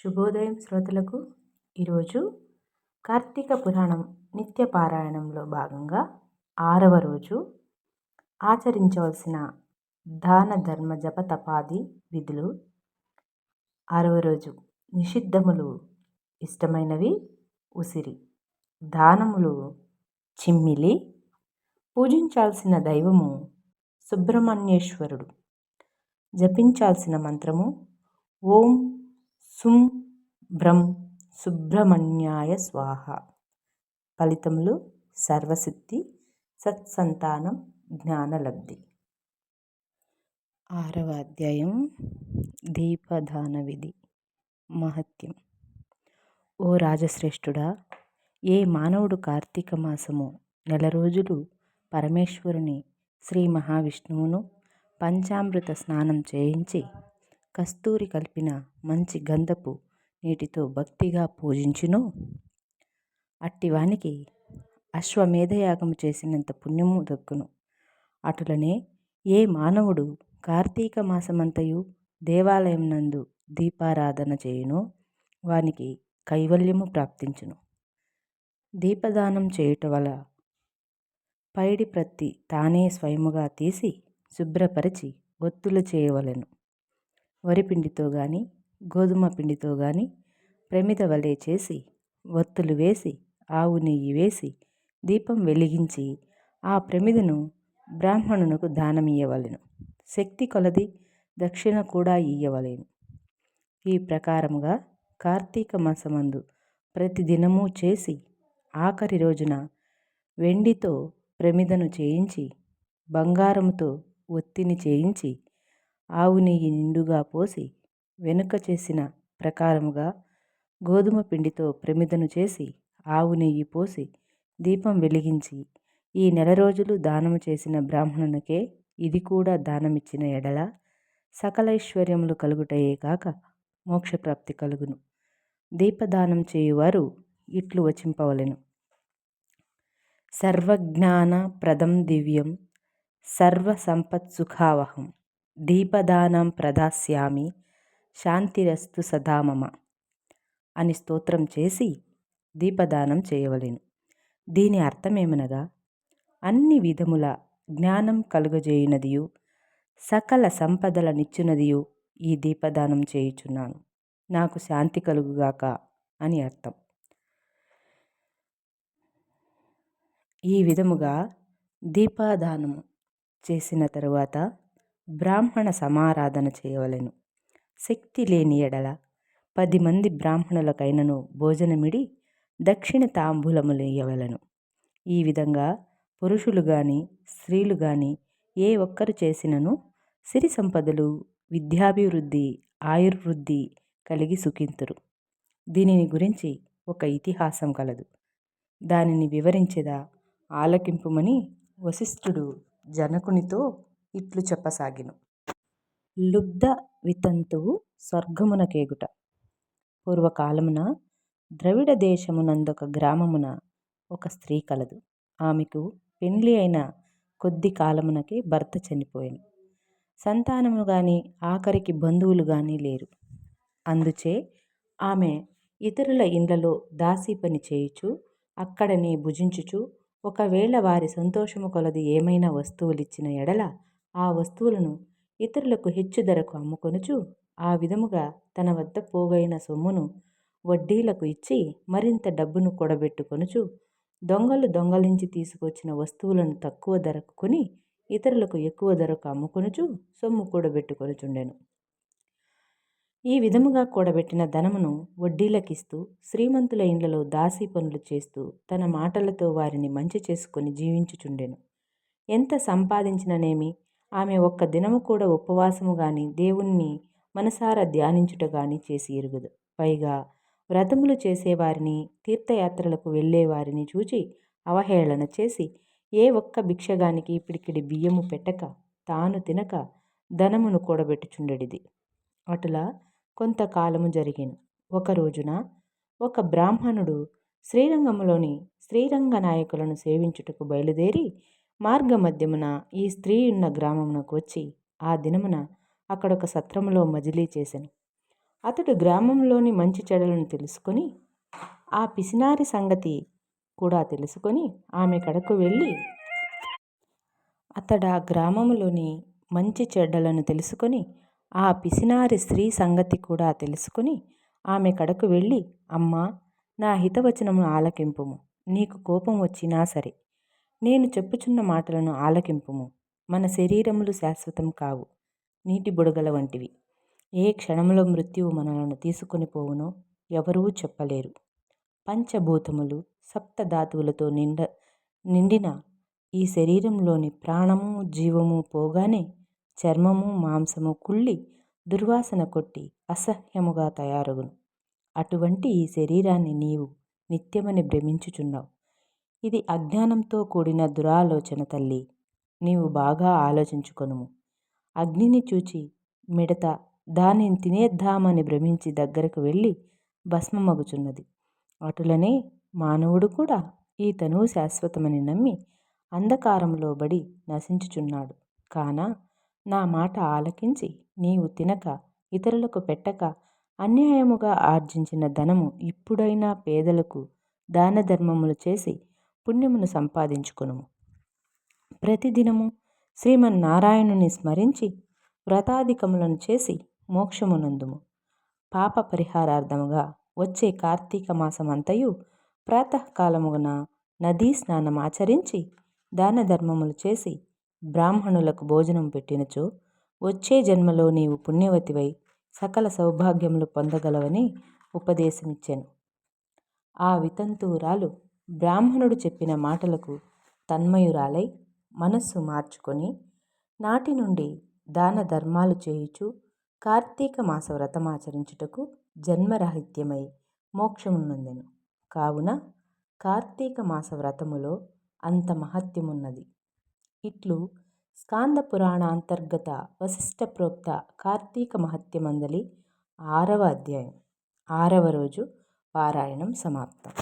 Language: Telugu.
శుభోదయం శ్రోతలకు. ఈరోజు కార్తీక పురాణం నిత్య పారాయణంలో భాగంగా 6వ రోజు ఆచరించవలసిన దాన ధర్మ జప తపాది విధులు. 6వ రోజు నిషిద్ధములు ఇష్టమైనవి ఉసిరి, దానములు చిమ్మిలి, పూజించాల్సిన దైవము సుబ్రహ్మణ్యేశ్వరుడు, జపించాల్సిన మంత్రము ఓం సుం బ్రం సుబ్రహ్మణ్యాయ స్వాహ. ఫలితములు సర్వసిద్ధి, సత్సంతానం, జ్ఞానలబ్ధి. 6వ అధ్యాయం దీపదాన విధి. మహత్యం. ఓ రాజశ్రేష్ఠుడా, ఏ మానవుడు కార్తీక మాసము నెల రోజులు పరమేశ్వరుని శ్రీ మహావిష్ణువును పంచామృత స్నానం చేయించి కస్తూరి కలిపిన మంచి గంధపు నీటితో భక్తిగా పూజించునో అట్టివానికి అశ్వమేధయాగము చేసినంత పుణ్యము దక్కును. అటులనే ఏ మానవుడు కార్తీక మాసమంతయు దేవాలయం నందు దీపారాధన చేయునో వానికి కైవల్యము ప్రాప్తించును. దీపదానం చేయుట వల్ల పైడి ప్రత్తి తానే స్వయముగా తీసి శుభ్రపరిచి ఒత్తులు చేయవలెను. వరిపిండితో గాని గోధుమ పిండితో గాని ప్రమిద వలె చేసి ఒత్తులు వేసి ఆవు నెయ్యి వేసి దీపం వెలిగించి ఆ ప్రమిదను బ్రాహ్మణునకు దానమియ్యవలెను. శక్తి కొలది దక్షిణ కూడా ఇయ్యవలెను. ఈ ప్రకారముగా కార్తీక మాసమందు ప్రతిదినము చేసి ఆఖరి రోజున వెండితో ప్రమిదను చేయించి బంగారముతో ఒత్తిని చేయించి ఆవు నెయ్యి నిండుగా పోసి వెనుక చేసిన ప్రకారముగా గోధుమ పిండితో ప్రమిదను చేసి ఆవు నెయ్యి పోసి దీపం వెలిగించి ఈ నెల రోజులు దానము చేసిన బ్రాహ్మణునికే ఇది కూడా దానమిచ్చిన ఎడల సకలైశ్వర్యములు కలుగుటయే కాక మోక్షప్రాప్తి కలుగును. దీపదానం చేయువారు ఇట్లు వచింపవలెను. సర్వజ్ఞాన ప్రదం దివ్యం సర్వసంపత్సుఖావహం దీపదానం ప్రదాస్యామి శాంతిరస్తు సదా మమ అని స్తోత్రం చేసి దీపదానం చేయవలెను. దీని అర్థమేమనగా అన్ని విధముల జ్ఞానం కలుగజేయునదియు సకల సంపదల నిచ్చునదియు ఈ దీపదానం చేయుచున్నాను, నాకు శాంతి కలుగుగాక అని అర్థం. ఈ విధముగా దీపదానము చేసిన తరువాత బ్రాహ్మణ సమారాధన చేయవలెను. శక్తి లేని ఎడల 10 మంది బ్రాహ్మణులకైనను భోజనమిడి దక్షిణ తాంబూలములు ఇయ్యవలెను. ఈ విధంగా పురుషులు గాని స్త్రీలు గాని ఏ ఒక్కరు చేసినను సిరి సంపదలు, విద్యాభివృద్ధి, ఆయుర్వృద్ధి కలిగి సుఖింతురు. దీనిని గురించి ఒక ఇతిహాసం కలదు. దానిని వివరించెదా ఆలకింపుమని వశిష్ఠుడు జనకునితో ఇట్లు చెప్పసాగిను. లుబ్ధ వితంతువు స్వర్గమునకేగుట. పూర్వకాలమున ద్రవిడ దేశమునందొక గ్రామమున ఒక స్త్రీ కలదు. ఆమెకు పెండ్లి అయిన కొద్ది కాలమునకే భర్త చనిపోయెను. సంతానము గాని ఆఖరికి బంధువులు గాని లేరు. అందుచే ఆమె ఇతరుల ఇండ్లలో దాసీ పని చేయుచు అక్కడనే భుజించుచు ఒకవేళ వారి సంతోషము కొలది ఏమైనా వస్తువులిచ్చిన ఎడల ఆ వస్తువులను ఇతరులకు హెచ్చు ధరకు అమ్ముకొనుచు ఆ విధముగా తన వద్ద పోగైన సొమ్మును వడ్డీలకు ఇచ్చి మరింత డబ్బును కూడబెట్టుకొనుచు దొంగలు దొంగలించి తీసుకొచ్చిన వస్తువులను తక్కువ ధరకు కొని ఇతరులకు ఎక్కువ ధరకు అమ్ముకొనుచు సొమ్ము కూడబెట్టుకొనుచుండెను. ఈ విధముగా కూడబెట్టిన ధనమును వడ్డీలకిస్తూ శ్రీమంతుల ఇండ్లలో దాసీ పనులు చేస్తూ తన మాటలతో వారిని మంచి చేసుకొని జీవించుచుండెను. ఎంత సంపాదించిననేమి ఆమె ఒక్క దినము కూడా ఉపవాసము గాని దేవుణ్ణి మనసారా ధ్యానించుట గాని చేసి ఎరుగదు. పైగా వ్రతములు చేసేవారిని, తీర్థయాత్రలకు వెళ్ళేవారిని చూచి అవహేళన చేసి ఏ ఒక్క భిక్షగానికి పిడికిడి బియ్యము పెట్టక తాను తినక ధనమును కూడబెట్టుచుండెడిది. అటులా కొంతకాలము జరిగెను. ఒక రోజున ఒక బ్రాహ్మణుడు శ్రీరంగములోని శ్రీరంగ నాయకులను సేవించుటకు బయలుదేరి మార్గమధ్యమున ఈ స్త్రీ ఉన్న గ్రామమునకు వచ్చి ఆ దినమున అక్కడొక సత్రములో మజిలీ చేసెను. అతడు గ్రామంలోని మంచి చెడులను తెలుసుకొని ఆ పిసినారి సంగతి కూడా తెలుసుకొని ఆమె కడకు వెళ్ళి అతడా గ్రామంలోని మంచి చెడ్డలను తెలుసుకొని ఆ పిసినారి స్త్రీ సంగతి కూడా తెలుసుకొని ఆమె కడకు వెళ్ళి, అమ్మా, నా హితవచనమును ఆలకింపుము. నీకు కోపం వచ్చినా సరే నేను చెప్పుచున్న మాటలను ఆలకింపుము. మన శరీరములు శాశ్వతం కావు, నీటి బుడగల వంటివి. ఏ క్షణంలో మృత్యువు మనలను తీసుకొని పోవునో ఎవరూ చెప్పలేరు. పంచభూతములు సప్తధాతువులతో నిండిన ఈ శరీరంలోని ప్రాణము జీవము పోగానే చర్మము మాంసము కుళ్ళి దుర్వాసన కొట్టి అసహ్యముగా తయారగును. అటువంటి ఈ శరీరాన్ని నీవు నిత్యమని భ్రమించుచున్నావు. ఇది అజ్ఞానంతో కూడిన దురాలోచన తల్లి. నీవు బాగా ఆలోచించుకొనుము. అగ్నిని చూచి మిడత దానిని తినేద్దామని భ్రమించి దగ్గరకు వెళ్ళి భస్మమగుచున్నది. అటులనే మానవుడు కూడా ఈ తనువు శాశ్వతమని నమ్మి అంధకారంలో బడి నశించుచున్నాడు. కాన నా మాట ఆలకించి నీవు తినక ఇతరులకు పెట్టక అన్యాయముగా ఆర్జించిన ధనము ఇప్పుడైనా పేదలకు దాన ధర్మములు చేసి పుణ్యమును సంపాదించుకొనుము. ప్రతిదినము శ్రీమన్నారాయణుని స్మరించి వ్రతాధికములను చేసి మోక్షమునందుము. పాప పరిహారార్థముగా వచ్చే కార్తీక మాసమంతయు ప్రాతకాలమున నదీ స్నానం ఆచరించి దాన ధర్మములు చేసి బ్రాహ్మణులకు భోజనం పెట్టినచో వచ్చే జన్మలో నీవు పుణ్యవతివై సకల సౌభాగ్యములు పొందగలవని ఉపదేశమిచ్చెను. ఆ వితంతువురాలు బ్రాహ్మణుడు చెప్పిన మాటలకు తన్మయురాలై మనస్సు మార్చుకొని నాటి నుండి దాన ధర్మాలు చేయుచు కార్తీక మాస వ్రతమాచరించుటకు జన్మరాహిత్యమై మోక్షమునొందెను. కావున కార్తీక మాస వ్రతములో అంత మహత్యమున్నది. ఇట్లు స్కాంద పురాణాంతర్గత వశిష్ఠ ప్రోక్త కార్తీక మహత్యమందలి 6వ అధ్యాయం 6వ రోజు పారాయణం సమాప్తం.